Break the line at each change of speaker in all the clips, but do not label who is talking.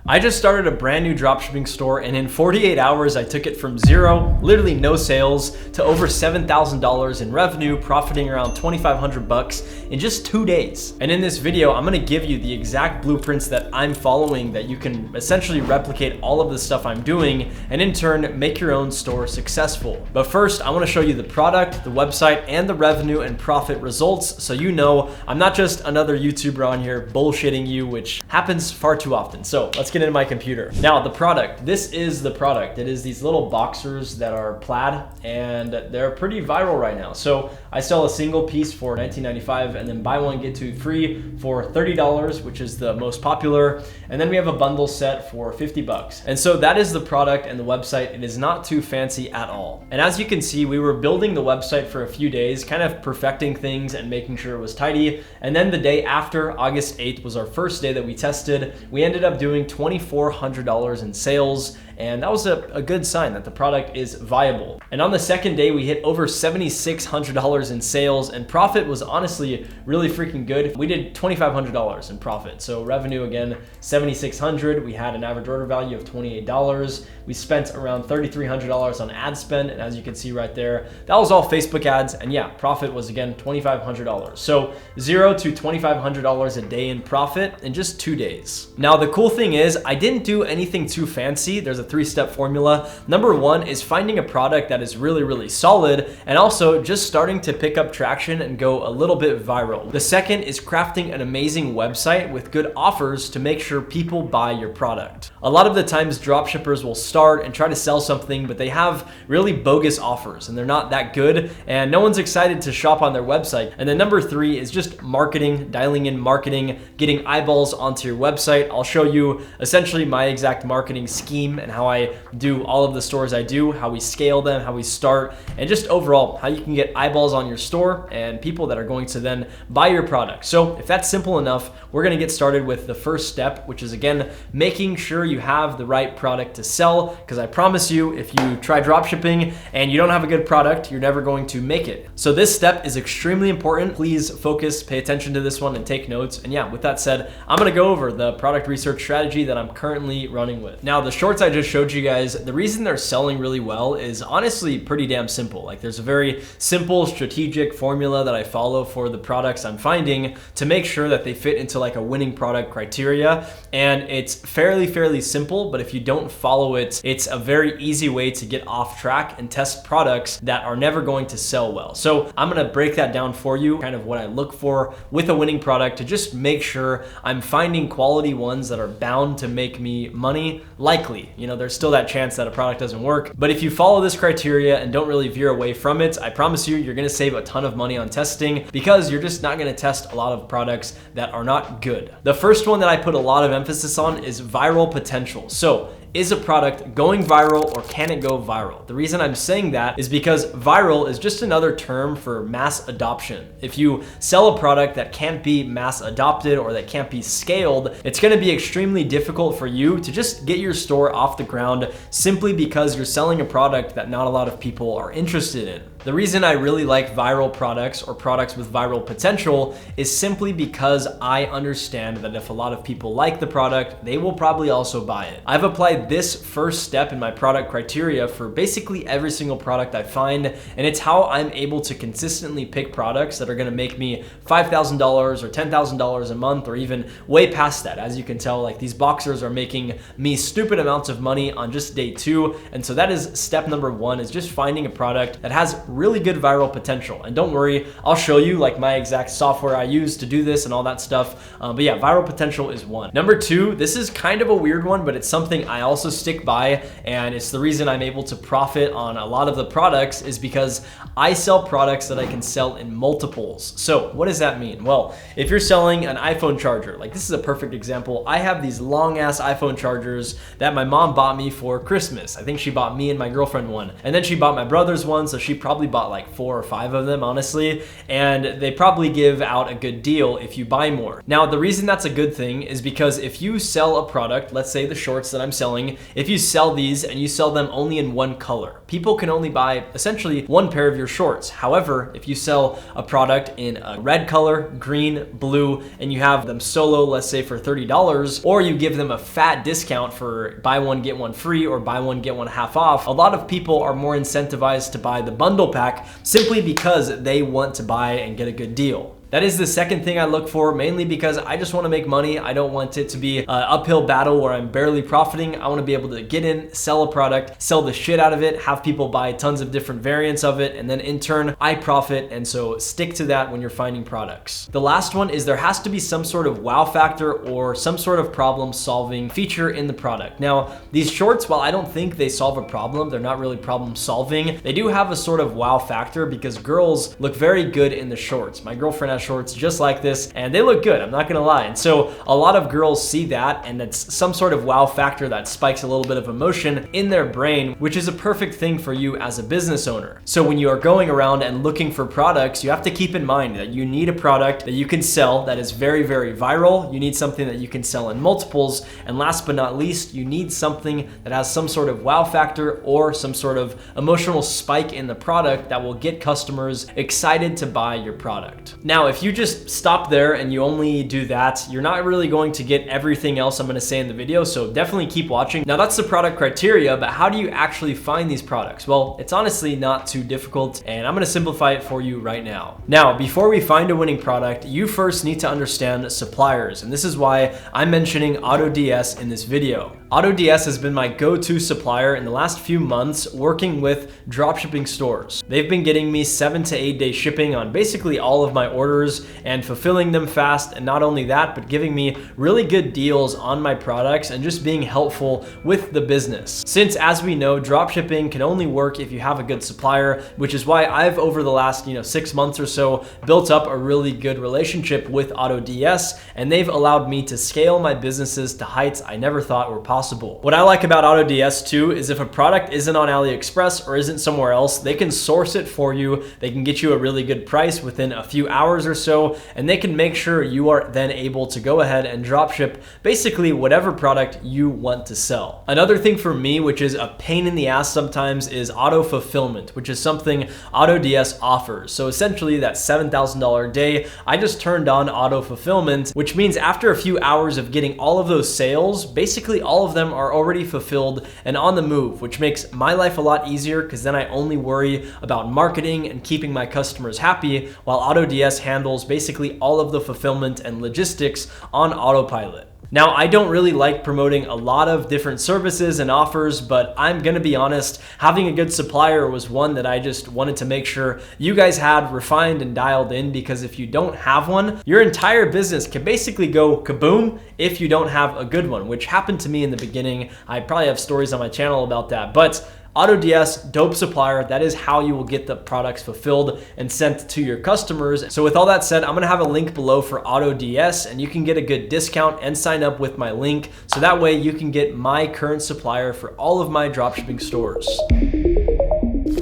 I just started a brand new dropshipping store, and in 48 hours, I took it from zero, literally no sales, to over $7,000 in revenue, profiting around 2,500 bucks in just 2 days. And in this video, I'm gonna give you the exact blueprints that I'm following that you can essentially replicate all of the stuff I'm doing, and in turn, make your own store successful. But first, I wanna show you the product, the website, and the revenue and profit results, so you know I'm not just another YouTuber on here bullshitting you, which happens far too often. So let's get into my computer. Now, the product, this is the product. It is these little boxers that are plaid, and they're pretty viral right now. So I sell a single piece for $19.95, and then buy one, get two free for $30, which is the most popular. And then we have a bundle set for 50 bucks. And so that is the product and the website. It is not too fancy at all. And as you can see, we were building the website for a few days, kind of perfecting things and making sure it was tidy. And then the day after, August 8th, was our first day that we tested. We ended up doing $2,400 in sales, and that was a good sign that the product is viable. And on the second day, we hit over $7,600 in sales, and profit was honestly really freaking good. We did $2,500 in profit. So revenue, again, $7,600. We had an average order value of $28. We spent around $3,300 on ad spend, and as you can see right there, that was all Facebook ads. And yeah, profit was again $2,500. So $0 to $2,500 a day in profit in just 2 days. Now, the cool thing is I didn't do anything too fancy. There's a 3-step formula. Number one is finding a product that is really, really solid, and also just starting to pick up traction and go a little bit viral. The second is crafting an amazing website with good offers to make sure people buy your product. A lot of the times dropshippers will start and try to sell something, but they have really bogus offers and they're not that good, and no one's excited to shop on their website. And then number three is just marketing, dialing in marketing, getting eyeballs onto your website. I'll show you essentially my exact marketing scheme and how I do all of the stores I do, how we scale them, how we start, and just overall how you can get eyeballs on your store and people that are going to then buy your product. So if that's simple enough, we're gonna get started with the first step, which is again, making sure you have the right product to sell, because I promise you, if you try dropshipping and you don't have a good product, you're never going to make it. So this step is extremely important. Please focus, pay attention to this one and take notes. And yeah, with that said, I'm gonna go over the product research strategy that I'm currently running with. Now, the shorts I just showed you guys, the reason they're selling really well is honestly pretty damn simple. Like, there's a very simple strategic formula that I follow for the products I'm finding to make sure that they fit into like a winning product criteria. And it's fairly simple, but if you don't follow it, it's a very easy way to get off track and test products that are never going to sell well. So I'm gonna break that down for you, kind of what I look for with a winning product to just make sure I'm finding quality ones that are bound to make me money. Likely, you know, there's still that chance that a product doesn't work, but if you follow this criteria and don't really veer away from it, I promise you, you're gonna save a ton of money on testing, because you're just not gonna test a lot of products that are not good. The first one that I put a lot of emphasis on is viral potential. So, is a product going viral, or can it go viral? The reason I'm saying that is because viral is just another term for mass adoption. If you sell a product that can't be mass adopted or that can't be scaled, it's gonna be extremely difficult for you to just get your store off the ground simply because you're selling a product that not a lot of people are interested in. The reason I really like viral products or products with viral potential is simply because I understand that if a lot of people like the product, they will probably also buy it. I've applied this first step in my product criteria for basically every single product I find, and it's how I'm able to consistently pick products that are gonna make me $5,000 or $10,000 a month, or even way past that. As you can tell, like, these boxers are making me stupid amounts of money on just day 2. And so that is step number 1, is just finding a product that has really good viral potential. And don't worry, I'll show you like my exact software I use to do this and all that stuff. But yeah, viral potential is 1. Number 2, this is kind of a weird one, but it's something I also stick by, and it's the reason I'm able to profit on a lot of the products, is because I sell products that I can sell in multiples. So what does that mean? Well, if you're selling an iPhone charger, like this is a perfect example. I have these long ass iPhone chargers that my mom bought me for Christmas. I think she bought me and my girlfriend one, and then she bought my brother's one, so she probably probably bought like 4 or 5 of them, honestly, and they probably give out a good deal if you buy more. Now, the reason that's a good thing is because if you sell a product, let's say the shorts that I'm selling, if you sell these and you sell them only in one color, people can only buy essentially one pair of your shorts. However, if you sell a product in a red color, green, blue, and you have them solo, let's say for $30, or you give them a fat discount for buy one, get one free, or buy one, get one half off, a lot of people are more incentivized to buy the bundle pack simply because they want to buy and get a good deal. That is the second thing I look for, mainly because I just want to make money. I don't want it to be an uphill battle where I'm barely profiting. I want to be able to get in, sell a product, sell the shit out of it, have people buy tons of different variants of it, and then in turn, I profit. And so stick to that when you're finding products. The last one is there has to be some sort of wow factor or some sort of problem solving feature in the product. Now, these shorts, while I don't think they solve a problem, they're not really problem solving, they do have a sort of wow factor because girls look very good in the shorts. My girlfriend has shorts just like this and they look good, I'm not gonna lie. And so a lot of girls see that and it's some sort of wow factor that spikes a little bit of emotion in their brain, which is a perfect thing for you as a business owner. So when you are going around and looking for products, you have to keep in mind that you need a product that you can sell that is very, very viral. You need something that you can sell in multiples. And last but not least, you need something that has some sort of wow factor or some sort of emotional spike in the product that will get customers excited to buy your product. Now, if you just stop there and you only do that, you're not really going to get everything else I'm going to say in the video, so definitely keep watching. Now, that's the product criteria, but how do you actually find these products? Well, it's honestly not too difficult, and I'm going to simplify it for you right now. Now, before we find a winning product, you first need to understand suppliers, and this is why I'm mentioning Autods in this video. Autods has been my go-to supplier in the last few months working with dropshipping stores. They've been getting me 7 to 8 day shipping on basically all of my orders and fulfilling them fast, and not only that, but giving me really good deals on my products and just being helpful with the business. Since, as we know, dropshipping can only work if you have a good supplier, which is why I've over the last 6 months or so built up a really good relationship with Autods, and they've allowed me to scale my businesses to heights I never thought were possible. What I like about Autods too is if a product isn't on AliExpress or isn't somewhere else, they can source it for you. They can get you a really good price within a few hours or so, and they can make sure you are then able to go ahead and dropship basically whatever product you want to sell. Another thing for me, which is a pain in the ass sometimes, is auto fulfillment, which is something Autods offers. So essentially that $7,000 a day, I just turned on auto fulfillment, which means after a few hours of getting all of those sales, basically all of them are already fulfilled and on the move, which makes my life a lot easier because then I only worry about marketing and keeping my customers happy, while Autods handles basically all of the fulfillment and logistics on autopilot. Now, I don't really like promoting a lot of different services and offers, but I'm gonna be honest, having a good supplier was one that I just wanted to make sure you guys had refined and dialed in, because if you don't have one, your entire business can basically go kaboom if you don't have a good one, which happened to me in the beginning. I probably have stories on my channel about that, but Autods, dope supplier. That is how you will get the products fulfilled and sent to your customers. So with all that said, I'm gonna have a link below for Autods, and you can get a good discount and sign up with my link. So that way you can get my current supplier for all of my dropshipping stores.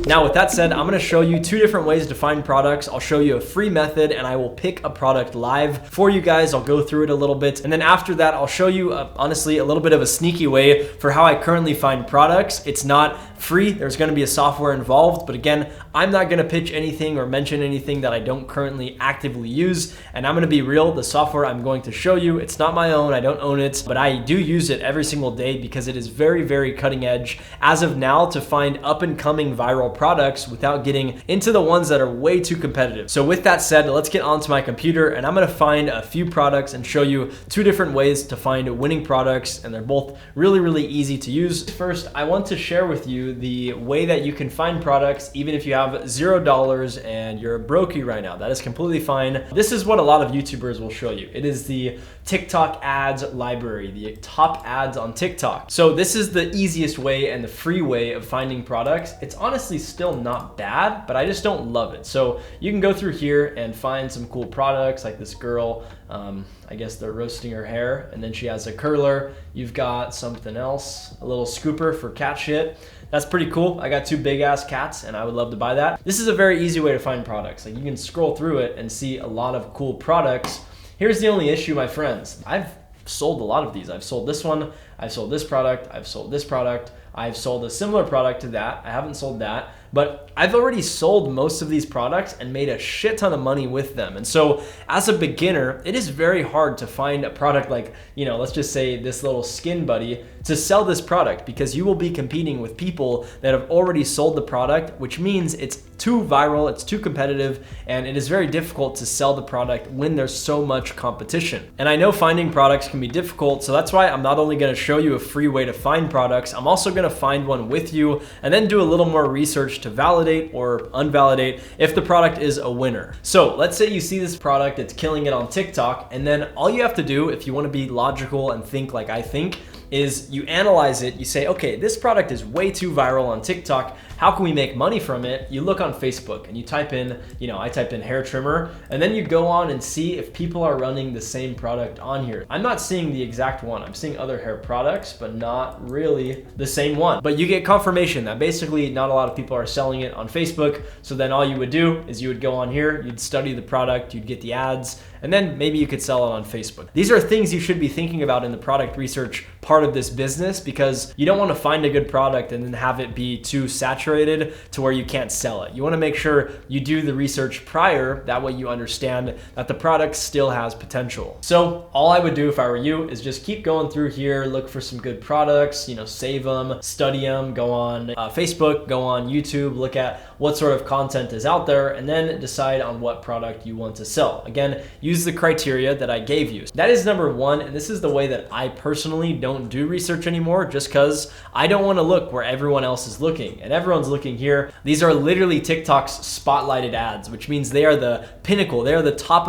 Now, with that said, I'm gonna show you 2 different ways to find products. I'll show you a free method and I will pick a product live for you guys. I'll go through it a little bit. And then after that, I'll show you honestly a little bit of a sneaky way for how I currently find products. It's not free. There's gonna be a software involved, but again, I'm not gonna pitch anything or mention anything that I don't currently actively use. And I'm gonna be real, the software I'm going to show you, it's not my own, I don't own it, but I do use it every single day because it is very, very cutting edge as of now to find up and coming viral products without getting into the ones that are way too competitive. So with that said, let's get onto my computer and I'm gonna find a few products and show you 2 different ways to find winning products, and they're both really, really easy to use. First, I want to share with you the way that you can find products even if you have $0 and you're a brokey right now. That is completely fine. This is what a lot of YouTubers will show you. It is the TikTok ads library, the top ads on TikTok. So this is the easiest way and the free way of finding products. It's honestly still not bad, but I just don't love it. So you can go through here and find some cool products like this girl. I guess they're roasting her hair, and then she has a curler. You've got something else, a little scooper for cat shit. That's pretty cool. I got 2 big ass cats and I would love to buy that. This is a very easy way to find products. Like, you can scroll through it and see a lot of cool products. Here's the only issue, my friends. I've sold a lot of these. I've sold this one, I've sold this product, I've sold this product, I've sold a similar product to that. I haven't sold that, but I've already sold most of these products and made a shit ton of money with them. And so as a beginner, it is very hard to find a product like, you know, let's just say this little skin buddy, to sell this product, because you will be competing with people that have already sold the product, which means it's too viral, it's too competitive, and it is very difficult to sell the product when there's so much competition. And I know finding products can be difficult, so that's why I'm not only gonna show you a free way to find products, I'm also gonna find one with you and then do a little more research to validate or unvalidate if the product is a winner. So let's say you see this product, it's killing it on TikTok, and then all you have to do, if you wanna be logical and think like I think, is you analyze it, you say, okay, this product is way too viral on TikTok. How can we make money from it? You look on Facebook and you type in, you know, I typed in hair trimmer, and then you go on and see if people are running the same product on here. I'm not seeing the exact one. I'm seeing other hair products, but not really the same one. But you get confirmation that basically not a lot of people are selling it on Facebook. So then all you would do is you would go on here, you'd study the product, you'd get the ads, and then maybe you could sell it on Facebook. These are things you should be thinking about in the product research part of this business, because you don't want to find a good product and then have it be too saturated to where you can't sell it. You want to make sure you do the research prior, that way you understand that the product still has potential. So all I would do if I were you is just keep going through here, look for some good products, you know, save them, study them, go on Facebook, go on YouTube, look at what sort of content is out there, and then decide on what product you want to sell. Again, use the criteria that I gave you. That is number one, and this is the way that I personally don't do research anymore, just because I don't want to look where everyone else is looking, and everyone's looking here. These are literally TikTok's spotlighted ads, which means they are the pinnacle, they are the top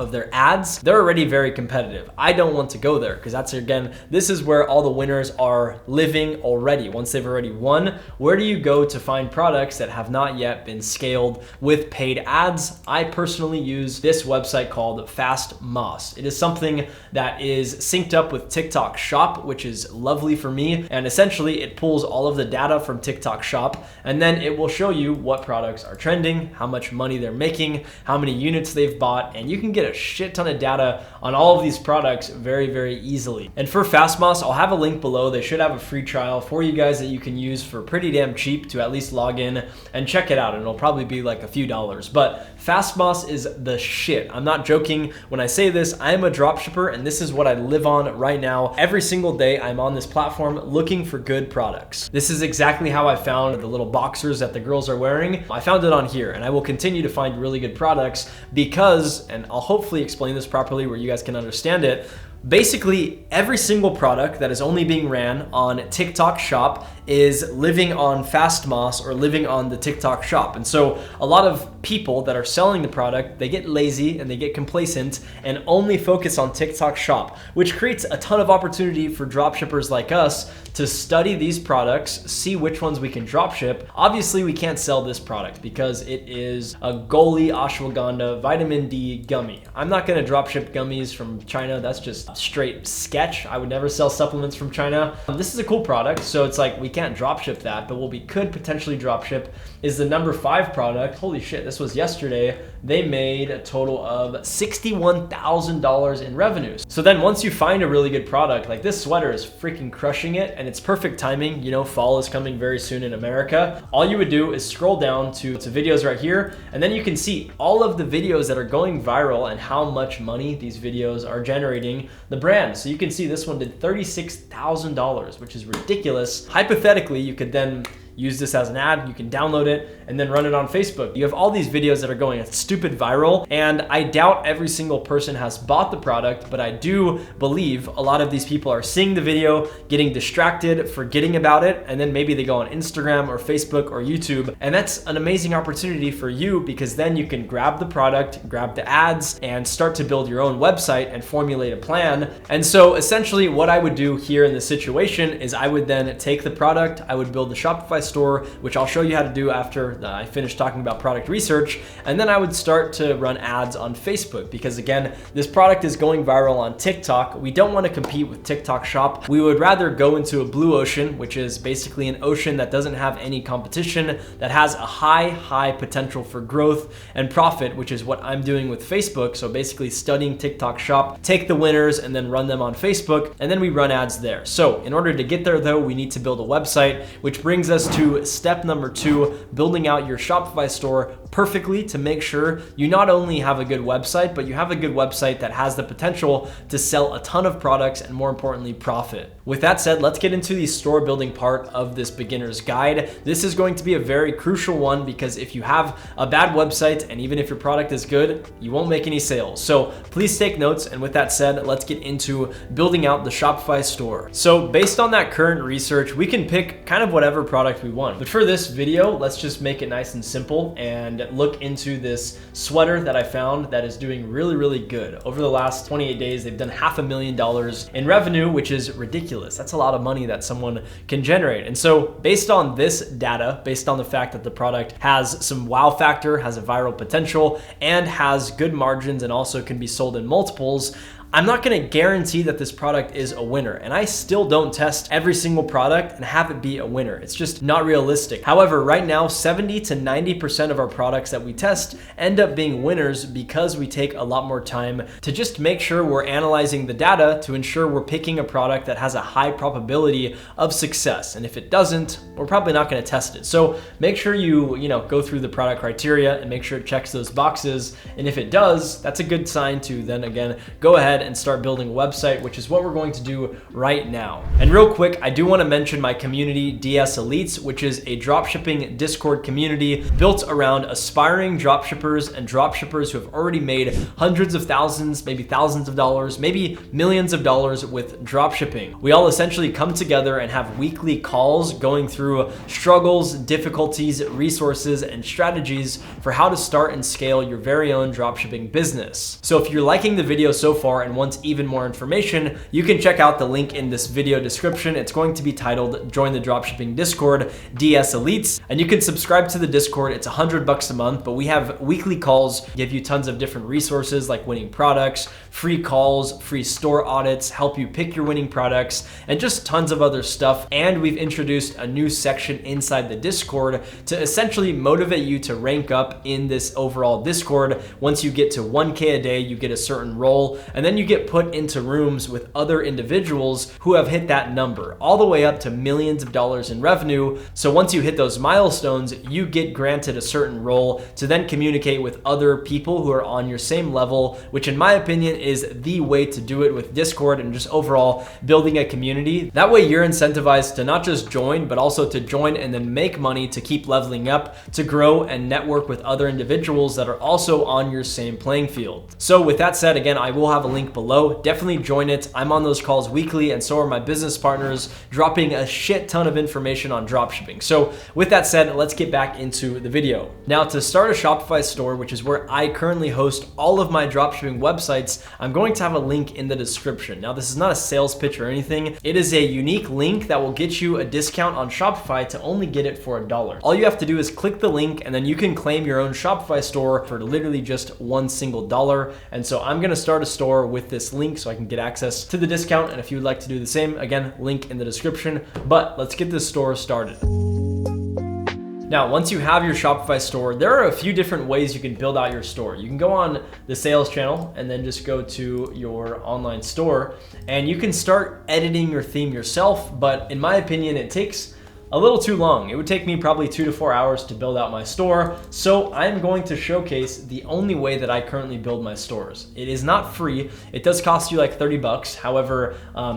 of their ads. They're already very competitive. I don't want to go there, because that's, again, this is where all the winners are living already. Once they've already won, where do you go to find products that have not yet been scaled with paid ads? I personally use this website called FastMoss. It is something that is synced up with TikTok Shop, which is lovely for me. And essentially it pulls all of the data from TikTok Shop, and then it will show you what products are trending, how much money they're making, how many units they've bought, and you can get a shit ton of data on all of these products very, very easily. And for FastMoss, I'll have a link below. They should have a free trial for you guys that you can use for pretty damn cheap to at least log in and check it out, and it'll probably be like a few dollars. But FastMoss is the shit. I'm not joking when I say this. I am a dropshipper, and this is what I live on right now. Every single day I'm on this platform looking for good products. This is exactly how I found the little boxers that the girls are wearing. I found it on here, and I will continue to find really good products because, and I'll hopefully explain this properly where you guys can understand it, basically every single product that is only being ran on TikTok Shop is living on FastMoss or living on the TikTok Shop. And so a lot of people that are selling the product, they get lazy and they get complacent and only focus on TikTok Shop, which creates a ton of opportunity for dropshippers like us to study these products, see which ones we can dropship. Obviously, we can't sell this product because it is a Goli ashwagandha vitamin D gummy. I'm not gonna dropship gummies from China. That's just straight sketch. I would never sell supplements from China. This is a cool product, so it's like we can't dropship that, but what we could potentially dropship is the number 5 product. Holy shit, this was yesterday. They made a total of $61,000 in revenues. So then once you find a really good product, like this sweater is freaking crushing it, and it's perfect timing. You know, fall is coming very soon in America. All you would do is scroll down to videos right here, and then you can see all of the videos that are going viral and how much money these videos are generating the brand. So you can see this one did $36,000, which is ridiculous. Hypothetically, you could then, use this as an ad, you can download it and then run it on Facebook. You have all these videos that are going stupid viral, and I doubt every single person has bought the product, but I do believe a lot of these people are seeing the video, getting distracted, forgetting about it, and then maybe they go on Instagram or Facebook or YouTube, and that's an amazing opportunity for you because then you can grab the product, grab the ads, and start to build your own website and formulate a plan. And so essentially what I would do here in this situation is I would then take the product, I would build the Shopify store, which I'll show you how to do after I finish talking about product research, and then I would start to run ads on Facebook because again, this product is going viral on TikTok. We don't want to compete with TikTok Shop. We would rather go into a blue ocean, which is basically an ocean that doesn't have any competition, that has a high potential for growth and profit, which is what I'm doing with Facebook. So basically studying TikTok Shop, take the winners and then run them on Facebook, and then we run ads there. So in order to get there though, we need to build a website, which brings us to step number 2, building out your Shopify store perfectly to make sure you not only have a good website, but you have a good website that has the potential to sell a ton of products and more importantly, profit. With that said, let's get into the store building part of this beginner's guide. This is going to be a very crucial one because if you have a bad website and even if your product is good, you won't make any sales. So please take notes. And with that said, let's get into building out the Shopify store. So based on that current research, we can pick kind of whatever product we want. But for this video, let's just make it nice and simple and look into this sweater that I found that is doing really good. Over the last 28 days, they've done $500,000 in revenue, which is ridiculous. That's a lot of money that someone can generate. And so based on this data, based on the fact that the product has some wow factor, has a viral potential, and has good margins and also can be sold in multiples, I'm not gonna guarantee that this product is a winner, and I still don't test every single product and have it be a winner. It's just not realistic. However, right now, 70 to 90% of our products that we test end up being winners because we take a lot more time to just make sure we're analyzing the data to ensure we're picking a product that has a high probability of success. And if it doesn't, we're probably not gonna test it. So make sure you go through the product criteria and make sure it checks those boxes. And if it does, that's a good sign to then again, go ahead and start building a website, which is what we're going to do right now. And real quick, I do want to mention my community, DSElites, which is a dropshipping Discord community built around aspiring dropshippers and dropshippers who have already made hundreds of thousands, maybe thousands of dollars, maybe millions of dollars with dropshipping. We all essentially come together and have weekly calls going through struggles, difficulties, resources, and strategies for how to start and scale your very own dropshipping business. So if you're liking the video so far and want even more information, you can check out the link in this video description. It's going to be titled Join the Dropshipping Discord, DSElites, and you can subscribe to the Discord. It's $100 a month, but we have weekly calls, give you tons of different resources like winning products, free calls, free store audits, help you pick your winning products, and just tons of other stuff. And we've introduced a new section inside the Discord to essentially motivate you to rank up in this overall Discord. Once you get to 1K a day, you get a certain role, and then you get put into rooms with other individuals who have hit that number, all the way up to millions of dollars in revenue. So once you hit those milestones, you get granted a certain role to then communicate with other people who are on your same level, which in my opinion is the way to do it with Discord and just overall building a community. That way you're incentivized to not just join, but also to join and then make money to keep leveling up, to grow and network with other individuals that are also on your same playing field. So with that said, again, I will have a link below. Definitely join it. I'm on those calls weekly, and so are my business partners, dropping a shit ton of information on dropshipping. So with that said, let's get back into the video. Now, to start a Shopify store, which is where I currently host all of my dropshipping websites, I'm going to have a link in the description. Now, this is not a sales pitch or anything. It is a unique link that will get you a discount on Shopify to only get it for $1. All you have to do is click the link, and then you can claim your own Shopify store for literally just $1 single. And so I'm gonna start a store with this link so I can get access to the discount. And if you would like to do the same, again, link in the description. But let's get this store started. Now, once you have your Shopify store, there are a few different ways you can build out your store. You can go on the sales channel and then just go to your online store, and you can start editing your theme yourself. But in my opinion, it takes a little too long. It would take me probably 2 to 4 hours to build out my store. So I'm going to showcase the only way that I currently build my stores. It is not free. It does cost you like 30 bucks. However,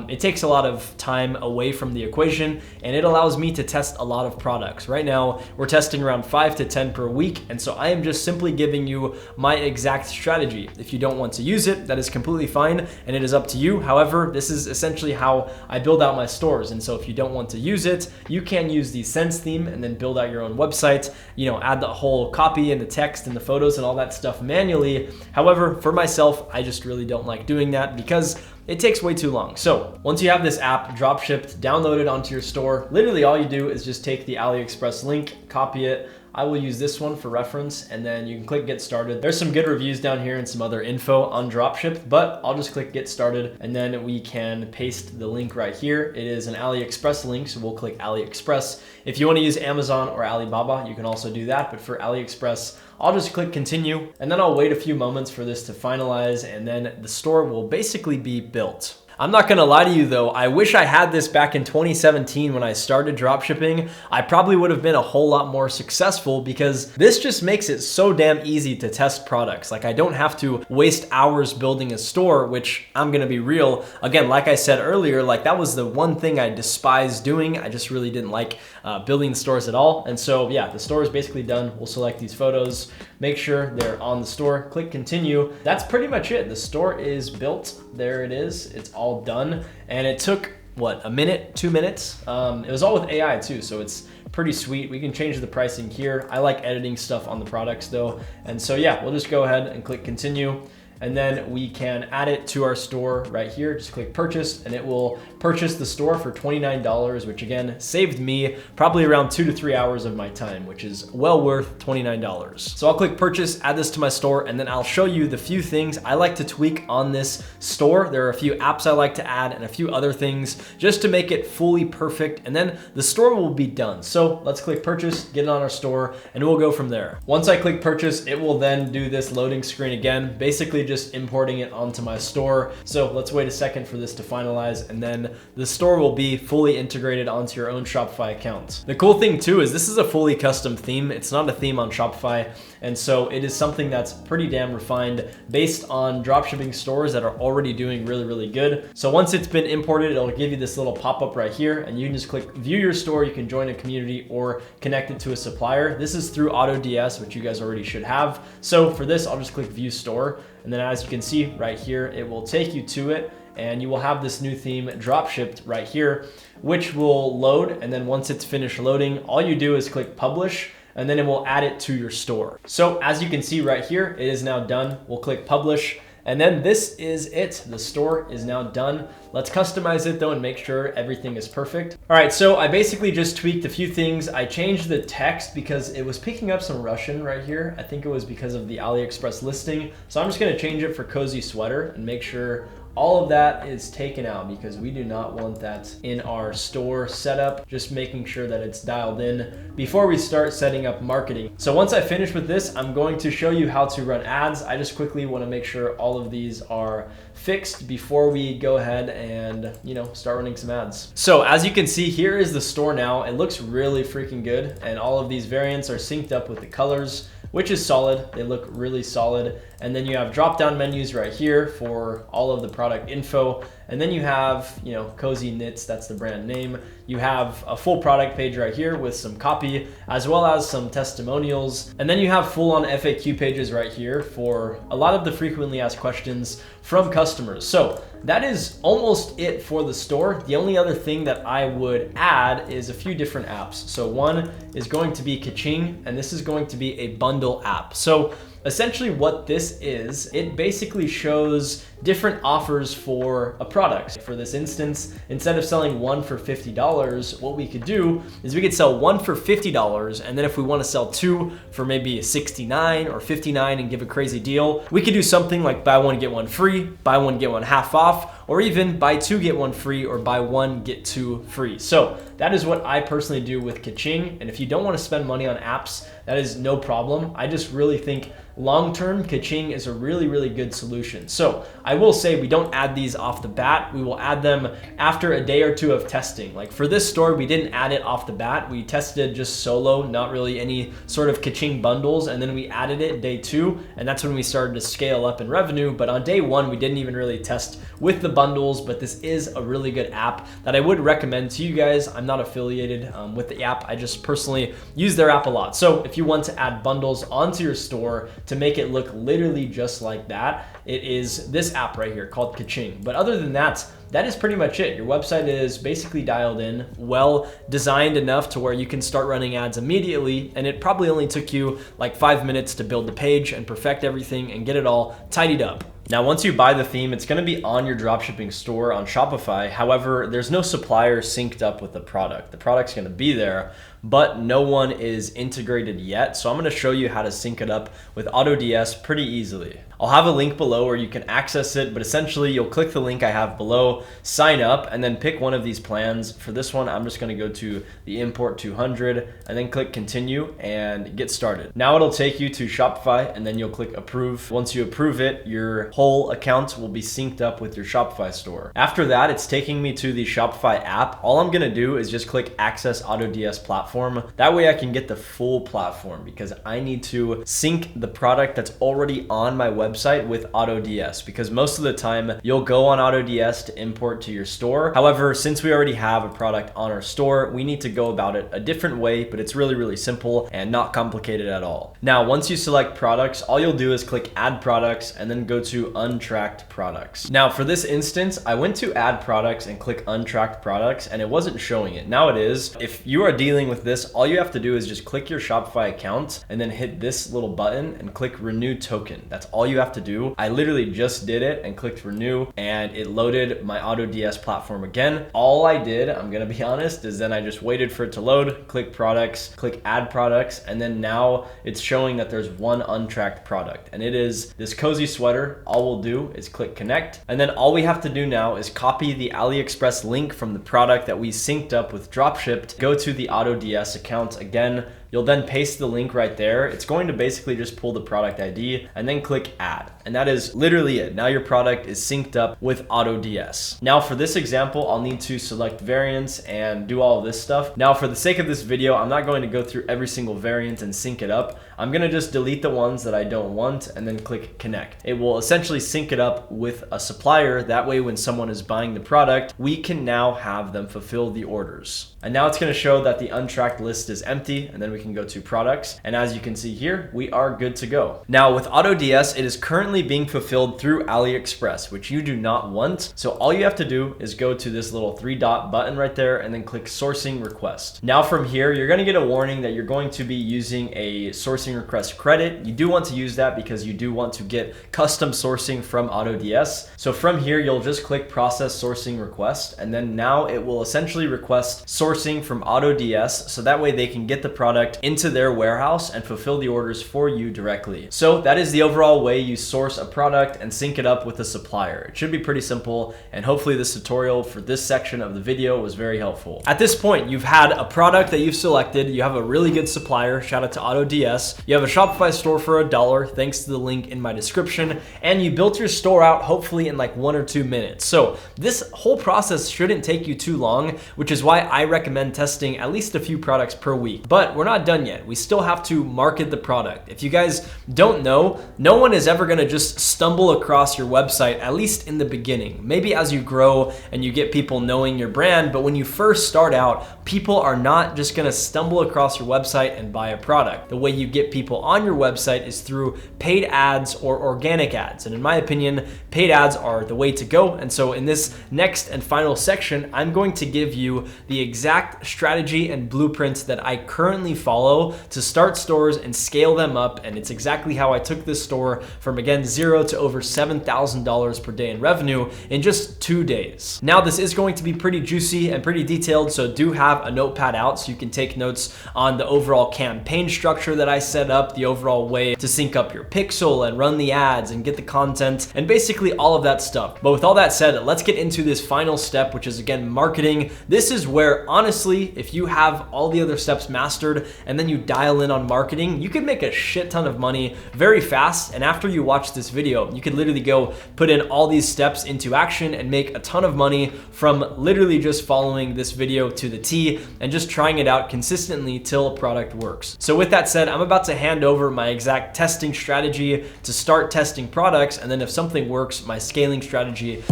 it takes a lot of time away from the equation, and it allows me to test a lot of products. Right now, we're testing around 5 to 10 per week. And so I am just simply giving you my exact strategy. If you don't want to use it, that is completely fine, and it is up to you. However, this is essentially how I build out my stores. And so if you don't want to use it, you can use the Sense theme and then build out your own website, add the whole copy and the text and the photos and all that stuff manually. However, for myself, I just really don't like doing that because it takes way too long. So once you have this app Dropshipped downloaded onto your store, literally all you do is just take the AliExpress link, copy it. I will use this one for reference, and then you can click get started. There's some good reviews down here and some other info on Dropshipped, but I'll just click get started, and then we can paste the link right here. It is an AliExpress link, so we'll click AliExpress. If you want to use Amazon or Alibaba, you can also do that, but for AliExpress, I'll just click continue, and then I'll wait a few moments for this to finalize, and then the store will basically be built. I'm not gonna lie to you though, I wish I had this back in 2017 when I started dropshipping. I probably would have been a whole lot more successful because this just makes it so damn easy to test products. Like I don't have to waste hours building a store, which I'm gonna be real. Again, like I said earlier, like that was the one thing I despised doing. I just really didn't like building stores at all. And so yeah, the store is basically done. We'll select these photos, make sure they're on the store, click continue. That's pretty much it. The store is built. There it is. It's all done. And it took, what, a minute, 2 minutes? It was all with AI too, so it's pretty sweet. We can change the pricing here. I like editing stuff on the products though. And so yeah, we'll just go ahead and click continue. And then we can add it to our store right here. Just click purchase and it will purchase the store for $29, which again, saved me probably around 2 to 3 hours of my time, which is well worth $29. So I'll click purchase, add this to my store, and then I'll show you the few things I like to tweak on this store. There are a few apps I like to add and a few other things just to make it fully perfect. And then the store will be done. So let's click purchase, get it on our store, and we'll go from there. Once I click purchase, it will then do this loading screen again, basically just importing it onto my store. So let's wait a second for this to finalize, and then the store will be fully integrated onto your own Shopify account. The cool thing too is this is a fully custom theme. It's not a theme on Shopify. And so it is something that's pretty damn refined based on dropshipping stores that are already doing really, really good. So once it's been imported, it'll give you this little pop-up right here, and you can just click view your store. You can join a community or connect it to a supplier. This is through Autods, which you guys already should have. So for this, I'll just click view store. And then as you can see right here, it will take you to it, and you will have this new theme Dropshipped right here, which will load. And then once it's finished loading, all you do is click publish, and then it will add it to your store. So as you can see right here, it is now done. We'll click publish, and then this is it. The store is now done. Let's customize it though and make sure everything is perfect. All right, so I basically just tweaked a few things. I changed the text because it was picking up some Russian right here. I think it was because of the AliExpress listing. So I'm just gonna change it for cozy sweater and make sure all of that is taken out because we do not want that in our store setup. Just making sure that it's dialed in before we start setting up marketing. So once I finish with this, I'm going to show you how to run ads. I just quickly want to make sure all of these are fixed before we go ahead and start running some ads. So as you can see, here is the store now. It looks really freaking good, and all of these variants are synced up with the colors, which is solid. They look really solid. And then you have drop-down menus right here for all of the product info. And then you have, Cozy Knits, that's the brand name. You have a full product page right here with some copy, as well as some testimonials. And then you have full-on FAQ pages right here for a lot of the frequently asked questions from customers. So that is almost it for the store. The only other thing that I would add is a few different apps. So one is going to be Kaching, and this is going to be a bundle app. So essentially what this is, it basically shows different offers for a product. For this instance, instead of selling one for $50, what we could do is we could sell one for $50, and then if we want to sell two for maybe $69 or $59 and give a crazy deal, we could do something like buy one, get one free, buy one, get one half off, or even buy two, get one free, or buy one, get two free. So that is what I personally do with Kaching. And if you don't want to spend money on apps, that is no problem. I just really think long-term, Kaching is a really, really good solution. So I I will say we don't add these off the bat. We will add them after a day or two of testing. Like for this store, we didn't add it off the bat. We tested just solo, not really any sort of ka-ching bundles. And then we added it day 2. And that's when we started to scale up in revenue. But on day 1, we didn't even really test with the bundles, but this is a really good app that I would recommend to you guys. I'm not affiliated with the app. I just personally use their app a lot. So if you want to add bundles onto your store to make it look literally just like that, it is this app right here called Ka-ching. But other than that, that is pretty much it. Your website is basically dialed in, well designed enough to where you can start running ads immediately. And it probably only took you like 5 minutes to build the page and perfect everything and get it all tidied up. Now, once you buy the theme, it's going to be on your dropshipping store on Shopify. However, there's no supplier synced up with the product. The product's going to be there, but no one is integrated yet. So I'm going to show you how to sync it up with Autods pretty easily. I'll have a link below where you can access it, but essentially you'll click the link I have below, sign up, and then pick one of these plans. For this one, I'm just going to go to the import 200 and then click continue and get started. Now it'll take you to Shopify and then you'll click approve. Once you approve it, your whole account will be synced up with your Shopify store. After that, it's taking me to the Shopify app. All I'm going to do is just click access Autods platform. That way I can get the full platform because I need to sync the product that's already on my website with Autods, because most of the time you'll go on Autods to import to your store. However, since we already have a product on our store, we need to go about it a different way, but it's really, really simple and not complicated at all. Now, once you select products, all you'll do is click add products and then go to untracked products. Now, for this instance, I went to add products and click untracked products and it wasn't showing it. Now it is. If you are dealing with this, all you have to do is just click your Shopify account and then hit this little button and click renew token. That's all you have to do. I literally just did it and clicked renew and it loaded my Autods platform again. All I did, I'm gonna be honest, is then I just waited for it to load, click products, click add products, and then now it's showing that there's one untracked product and it is this cozy sweater. All we'll do is click connect, and then all we have to do now is copy the AliExpress link from the product that we synced up with Dropshipped, go to the Autods account again. You'll then paste the link right there. It's going to basically just pull the product ID and then click add. And that is literally it. Now your product is synced up with Autods. Now for this example, I'll need to select variants and do all of this stuff. Now for the sake of this video, I'm not going to go through every single variant and sync it up. I'm gonna just delete the ones that I don't want and then click connect. It will essentially sync it up with a supplier. That way when someone is buying the product, we can now have them fulfill the orders. And now it's gonna show that the untracked list is empty, and then we can go to products. And as you can see here, we are good to go. Now with Autods, it is currently being fulfilled through AliExpress, which you do not want. So all you have to do is go to this little 3-dot button right there and then click sourcing request. Now from here, you're gonna get a warning that you're going to be using a sourcing request credit. You do want to use that because you do want to get custom sourcing from Autods. So from here, you'll just click process sourcing request, and then now it will essentially request sourcing from Autods, so that way they can get the product into their warehouse and fulfill the orders for you directly. So that is the overall way you source a product and sync it up with a supplier. It should be pretty simple, and hopefully this tutorial for this section of the video was very helpful. At this point, you've had a product that you've selected, you have a really good supplier, shout out to Autods. You have a Shopify store for $1 thanks to the link in my description, and you built your store out hopefully in like 1 or 2 minutes. So this whole process shouldn't take you too long, which is why I recommend testing at least a few products per week. But we're not done yet. We still have to market the product. If you guys don't know, no one is ever gonna just stumble across your website, at least in the beginning. Maybe as you grow and you get people knowing your brand, but when you first start out, people are not just gonna stumble across your website and buy a product. The way you get people on your website is through paid ads or organic ads. And in my opinion, paid ads are the way to go. And so in this next and final section, I'm going to give you the exact strategy and blueprints that I currently follow to start stores and scale them up. And it's exactly how I took this store from, again, 0 to over $7,000 per day in revenue in just 2 days. Now, this is going to be pretty juicy and pretty detailed, so do have a notepad out so you can take notes on the overall campaign structure that I set up, the overall way to sync up your pixel and run the ads and get the content and basically all of that stuff. But with all that said, let's get into this final step, which is again, marketing. This is where honestly, if you have all the other steps mastered, and then you dial in on marketing, you can make a shit ton of money very fast. And after you watch this video, you can literally go put in all these steps into action and make a ton of money from literally just following this video to the T and just trying it out consistently till a product works. So with that said, I'm about to hand over my exact testing strategy to start testing products, and then if something works, my scaling strategy.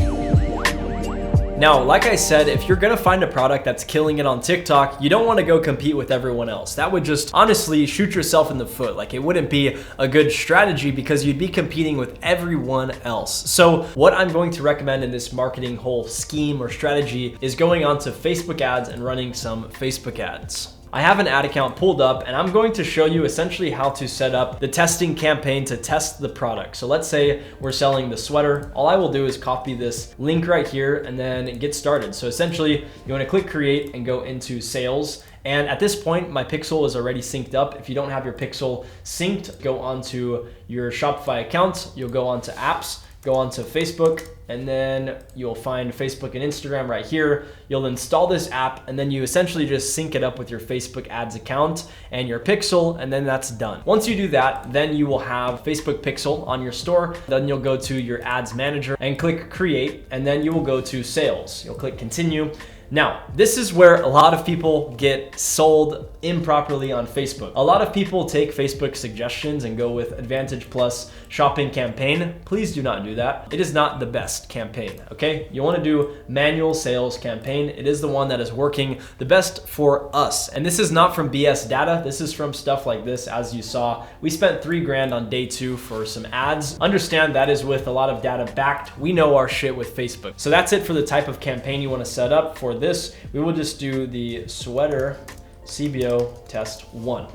Now, like I said, if you're gonna find a product that's killing it on TikTok, you don't wanna go compete with everyone else. That would just honestly shoot yourself in the foot. Like, it wouldn't be a good strategy because you'd be competing with everyone else. So what I'm going to recommend in this marketing whole scheme or strategy is going onto Facebook ads and running some Facebook ads. I have an ad account pulled up, and I'm going to show you essentially how to set up the testing campaign to test the product. So let's say we're selling the sweater. All I will do is copy this link right here and then get started. So essentially you want to click create and go into sales. And at this point, my pixel is already synced up. If you don't have your pixel synced, go onto your Shopify account, you'll go onto apps, go onto Facebook, and then you'll find Facebook and Instagram right here. You'll install this app, and then you essentially just sync it up with your Facebook ads account and your pixel, and then that's done. Once you do that, then you will have Facebook pixel on your store. Then you'll go to your ads manager and click create, and then you will go to sales. You'll click continue. Now, this is where a lot of people get sold improperly on Facebook. A lot of people take Facebook suggestions and go with Advantage Plus shopping campaign. Please do not do that. It is not the best campaign, okay? You wanna do manual sales campaign. It is the one that is working the best for us. And this is not from BS data. This is from stuff like this. As you saw, we spent $3 grand on day 2 for some ads. Understand that is with a lot of data backed. We know our shit with Facebook. So that's it for the type of campaign you wanna set up for this. We will just do the sweater CBO test 1.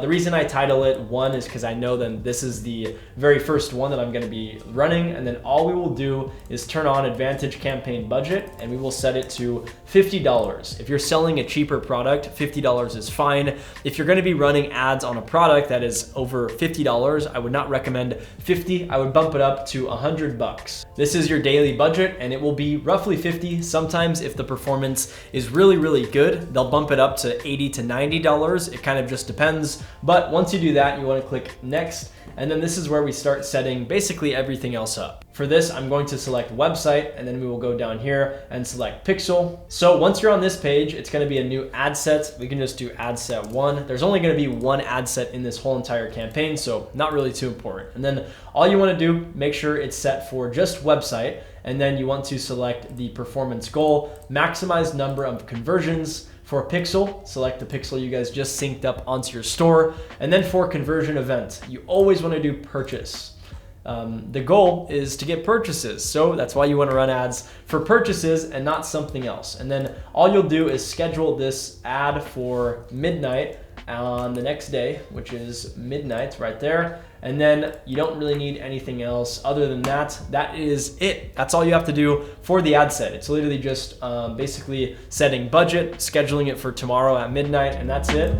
The reason I title it 1 is because I know then this is the very first one that I'm going to be running, and then all we will do is turn on Advantage campaign budget, and we will set it to $50. If you're selling a cheaper product, $50 is fine. If you're going to be running ads on a product that is over $50, I would not recommend 50. I would bump it up to $100. This is your daily budget, and it will be roughly 50. Sometimes if the performance is really, really good, they'll bump it up to $80 to $90. It kind of just depends. But once you do that, you want to click next, and then this is where we start setting basically everything else up. For this, I'm going to select website, and then we will go down here and select pixel. So once you're on this page, it's going to be a new ad set. We can just do ad set 1. There's only going to be one ad set in this whole entire campaign, so not really too important. And then all you want to do, make sure it's set for just website, and then you want to select the performance goal, maximize number of conversions. For pixel, select the pixel you guys just synced up onto your store. And then for conversion event, you always want to do purchase. The goal is to get purchases. So that's why you want to run ads for purchases and not something else. And then all you'll do is schedule this ad for midnight on the next day, which is midnight right there. And then you don't really need anything else other than that. That is it. That's all you have to do for the ad set. It's literally just basically setting budget, scheduling it for tomorrow at midnight, and that's it.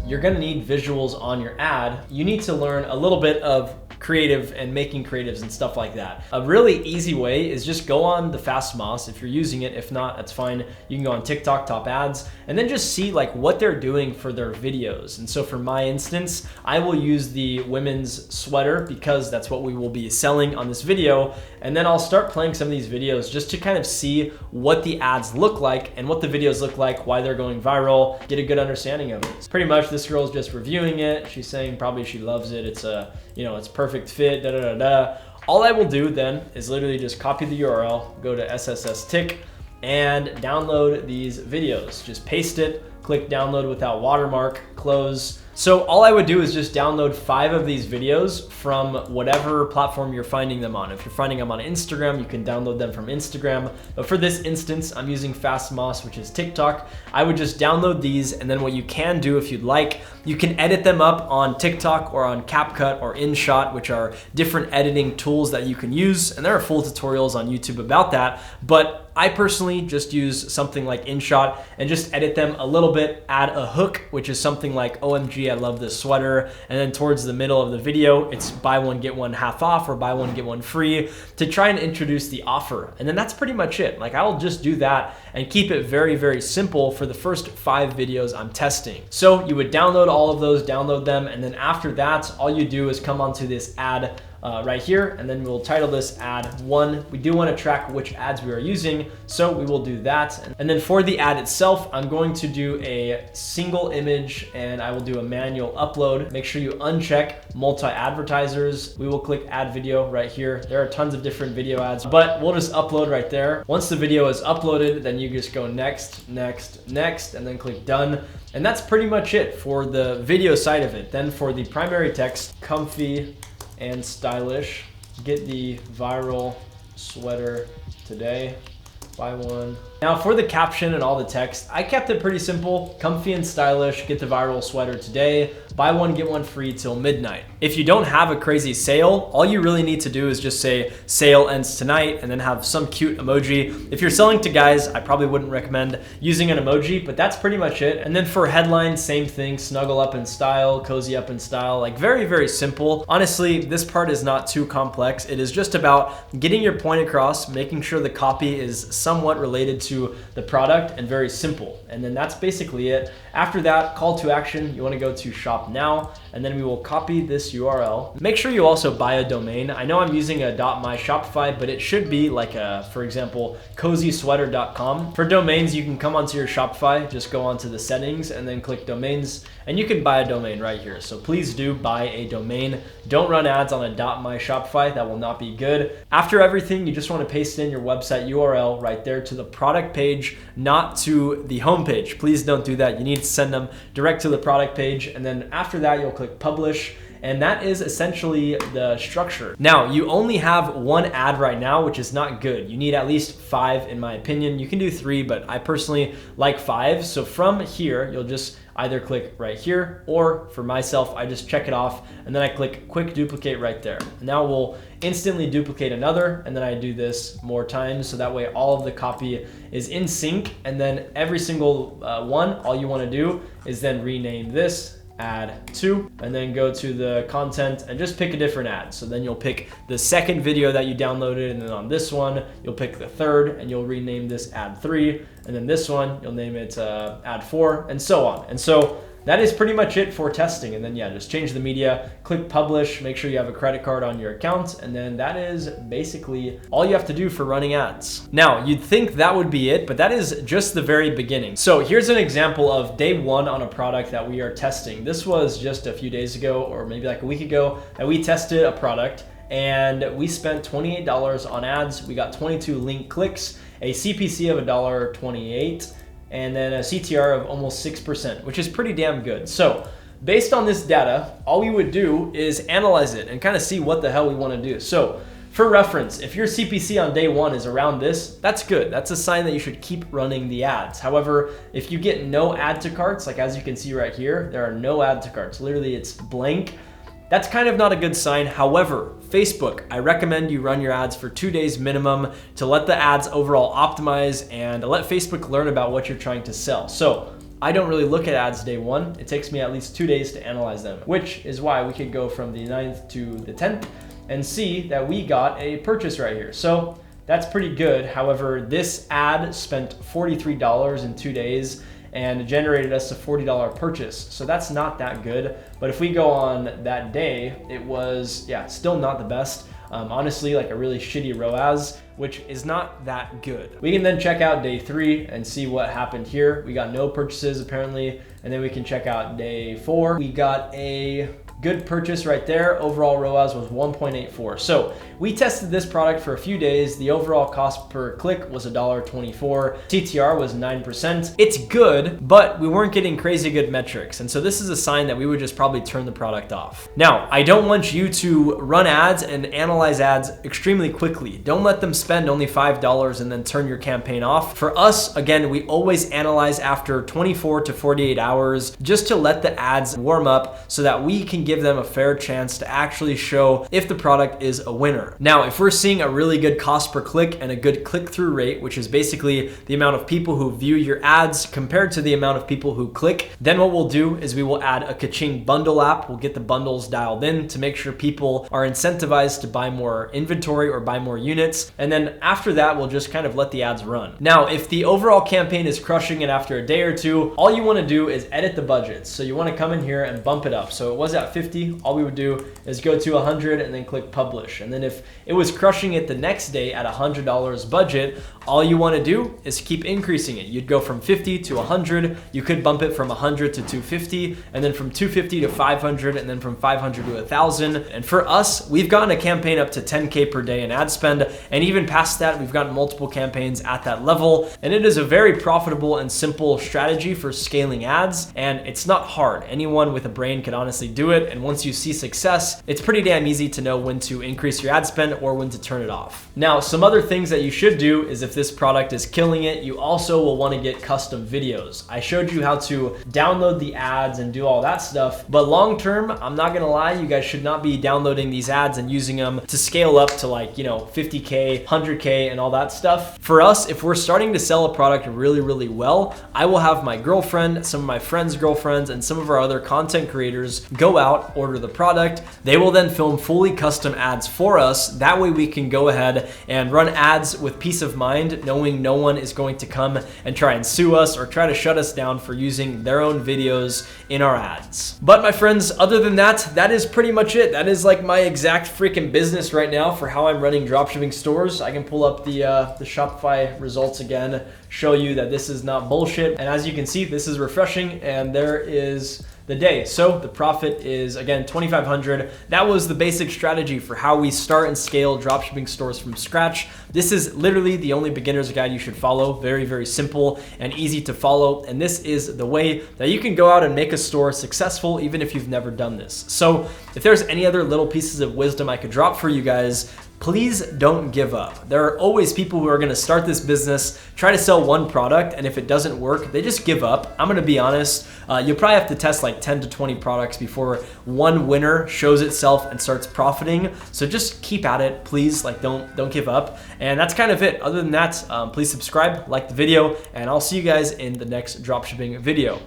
You're gonna need visuals on your ad. You need to learn a little bit of creative and making creatives and stuff like that. A really easy way is just go on the FastMoss if you're using it. If not, that's fine. You can go on TikTok top ads and then just see like what they're doing for their videos. And so for my instance, I will use the women's sweater because that's what we will be selling on this video. And then I'll start playing some of these videos just to kind of see what the ads look like and what the videos look like, why they're going viral, get a good understanding of it. Pretty much this girl's just reviewing it. She's saying probably she loves it. It's a, it's perfect fit, da da da da. All I will do then is literally just copy the URL, go to SSS tick and download these videos. Just paste it, click download without watermark, close. So all I would do is just download 5 of these videos from whatever platform you're finding them on. If you're finding them on Instagram, you can download them from Instagram. But for this instance, I'm using FastMoss, which is TikTok. I would just download these, and then what you can do if you'd like, you can edit them up on TikTok or on CapCut or InShot, which are different editing tools that you can use. And there are full tutorials on YouTube about that. But but I personally just use something like InShot and just edit them a little bit, add a hook, which is something like OMG, I love this sweater. And then towards the middle of the video, it's buy one, get one half off or buy one, get one free to try and introduce the offer. And then that's pretty much it. Like I'll just do that and keep it very, very simple for the first 5 videos I'm testing. So you would download all of those, download them. And then after that, all you do is come onto this ad right here, and then we'll title this ad 1. We do want to track which ads we are using, so we will do that. And then for the ad itself, I'm going to do a single image and I will do a manual upload. Make sure you uncheck multi-advertisers. We will click add video right here. There are tons of different video ads, but we'll just upload right there. Once the video is uploaded, then you just go next, next, next, and then click done. And that's pretty much it for the video side of it. Then for the primary text, comfy and stylish, get the viral sweater today, buy one. Now for the caption and all the text, I kept it pretty simple. Comfy and stylish, get the viral sweater today, buy one, get one free till midnight. If you don't have a crazy sale, all you really need to do is just say sale ends tonight and then have some cute emoji. If you're selling to guys, I probably wouldn't recommend using an emoji, but that's pretty much it. And then for headlines, same thing, snuggle up in style, cozy up in style, like very, very simple. Honestly, this part is not too complex. It is just about getting your point across, making sure the copy is somewhat related to the product and very simple. And then that's basically it. After that, call to action, you want to go to shop now, and then we will copy this URL. Make sure you also buy a domain. I know I'm using a .myshopify, but it should be like a, for example, cozysweater.com. For domains, you can come onto your Shopify, just go onto the settings and then click domains, and you can buy a domain right here. So please do buy a domain. Don't run ads on a .myshopify, that will not be good. After everything, you just want to paste in your website URL right there to the product page, not to the home page. Please don't do that. You need to send them direct to the product page, and then after that, you'll click publish. And that is essentially the structure. Now, you only have one ad right now, which is not good. You need at least 5 in my opinion. You can do 3, but I personally like 5. So from here, you'll just either click right here, or for myself, I just check it off and then I click quick duplicate right there. Now we'll instantly duplicate another, and then I do this more times. So that way all of the copy is in sync. And then every single one, all you wanna do is then rename this ad 2, and then go to the content and just pick a different ad. So then you'll pick the second video that you downloaded, and then on this one, you'll pick the third and you'll rename this ad 3, and then this one, you'll name it ad 4, and so on. And so that is pretty much it for testing. And then yeah, just change the media, click publish, make sure you have a credit card on your account, and then that is basically all you have to do for running ads. Now, you'd think that would be it, but that is just the very beginning. So here's an example of day 1 on a product that we are testing. This was just a few days ago, or maybe like a week ago, that we tested a product, and we spent $28 on ads. We got 22 link clicks, a CPC of $1.28, and then a CTR of almost 6%, which is pretty damn good. So based on this data, all we would do is analyze it and kind of see what the hell we want to do. So for reference, if your CPC on day 1 is around this, that's good. That's a sign that you should keep running the ads. However, if you get no add to carts, like as you can see right here, there are no add to carts. Literally it's blank. That's kind of not a good sign. However, Facebook, I recommend you run your ads for 2 days minimum to let the ads overall optimize and let Facebook learn about what you're trying to sell. So I don't really look at ads day 1. It takes me at least 2 days to analyze them, which is why we could go from the 9th to the 10th and see that we got a purchase right here. So that's pretty good. However, this ad spent $43 in 2 days and generated us a $40 purchase. So that's not that good. But if we go on that day, it was, yeah, still not the best. Honestly, like a really shitty ROAS, which is not that good. We can then check out day 3 and see what happened here. We got no purchases apparently. And then we can check out day 4. We got a good purchase right there. Overall ROAS was 1.84. So we tested this product for a few days. The overall cost per click was $1.24. CTR was 9%. It's good, but we weren't getting crazy good metrics. And so this is a sign that we would just probably turn the product off. Now, I don't want you to run ads and analyze ads extremely quickly. Don't let them spend only $5 and then turn your campaign off. For us, again, we always analyze after 24 to 48 hours just to let the ads warm up so that we can give them a fair chance to actually show if the product is a winner. Now, if we're seeing a really good cost per click and a good click-through rate, which is basically the amount of people who view your ads compared to the amount of people who click, then what we'll do is we will add a ka-ching bundle app. We'll get the bundles dialed in to make sure people are incentivized to buy more inventory or buy more units. And then after that, we'll just kind of let the ads run. Now, if the overall campaign is crushing it after a day or two, all you want to do is edit the budgets. So you want to come in here and bump it up. So it was at 50. All we would do is go to 100 and then click publish. And then if it was crushing it the next day at $100 budget, all you want to do is keep increasing it. You'd go from 50 to 100. You could bump it from 100 to 250, and then from 250 to 500, and then from 500 to 1,000. And for us, we've gotten a campaign up to 10K per day in ad spend, and even past that, we've gotten multiple campaigns at that level. And it is a very profitable and simple strategy for scaling ads, and it's not hard. Anyone with a brain could honestly do it. And once you see success, it's pretty damn easy to know when to increase your ad spend or when to turn it off. Now, some other things that you should do is if this product is killing it, you also will want to get custom videos. I showed you how to download the ads and do all that stuff, but long term, I'm not gonna lie, you guys should not be downloading these ads and using them to scale up to like, 50K, 100K and all that stuff. For us, if we're starting to sell a product really, really well, I will have my girlfriend, some of my friends' girlfriends, and some of our other content creators go out, order the product. They will then film fully custom ads for us. That way we can go ahead and run ads with peace of mind, knowing no one is going to come and try and sue us or try to shut us down for using their own videos in our ads. But my friends, other than that, that is pretty much it. That is like my exact freaking business right now for how I'm running dropshipping stores. I can pull up the Shopify results again, show you that this is not bullshit. And as you can see, this is refreshing and there is the day. So the profit is again 2,500. That was the basic strategy for how we start and scale dropshipping stores from scratch. This is literally the only beginner's guide you should follow. Very, very simple and easy to follow. And this is the way that you can go out and make a store successful even if you've never done this. So if there's any other little pieces of wisdom I could drop for you guys, please don't give up. There are always people who are gonna start this business, try to sell one product, and if it doesn't work, they just give up. I'm gonna be honest, you'll probably have to test like 10 to 20 products before one winner shows itself and starts profiting. So just keep at it, please, like don't give up. And that's kind of it. Other than that, please subscribe, like the video, and I'll see you guys in the next dropshipping video.